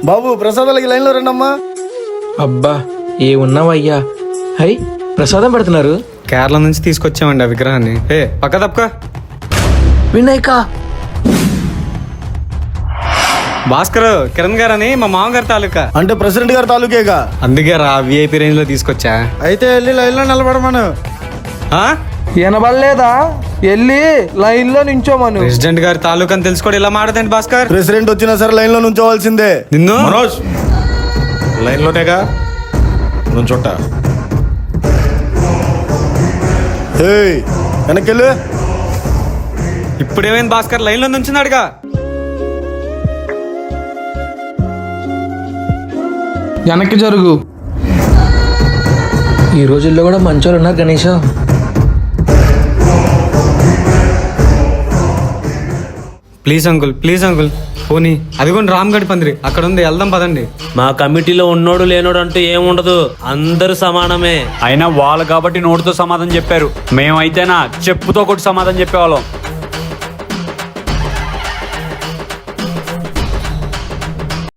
బాబు ప్రసాదాలకి లైన్లో రండమ్మా. అబ్బా ఏ ఉన్నావయ్యా. హై ప్రసాదం పెడుతున్నారు. కేరళ నుంచి తీసుకొచ్చామండి ఆ విగ్రహాన్ని. పక్క తప్పక వినాయక. భాస్కర్ కిరణ్ గారు అని మా మామగారి తాలూకా. అంటే ప్రెసిడెంట్ గారి తాలూకేగా. అందుకే రా విఐపి రేంజ్ లో తీసుకొచ్చా. అయితే వెళ్ళి లైన్లో నిలబడమను. వినబడలేదా? వెళ్ళి లైన్ లో నించోమను. ప్రెసిడెంట్ గారి తాలూకా అని తెలుసుకోండి ఇలా మాడదండి భాస్కర్. ప్రెసిడెంట్ వచ్చినా సరే లైన్లో నుంచోవాల్సిందే. నిన్ను మనోజ్ లైన్లోనేగా నుంచుంటా. వెనక్కెళ్ళు. ఇప్పుడేమైంది భాస్కర్ లైన్ లో నుంచున్నాడుగా. వెనక్కి జరుగు. ఈ రోజుల్లో కూడా మంచోళ్ళు ఉన్నారు గణేష్. ప్లీజ్ అంకుల్ పోనీ అదిగోండి రామ్ గడి పందిరి అక్కడ ఉంది, వెళ్దాం పదండి. మా కమిటీలో ఉన్నోడు లేనోడు అంటూ ఏముండదు, అందరూ సమానమే. అయినా వాళ్ళు కాబట్టి నోటితో సమాధానం చెప్పారు, మేమైతేనా చెప్పుతో కొట్టి సమాధానం చెప్పేవాళ్ళం.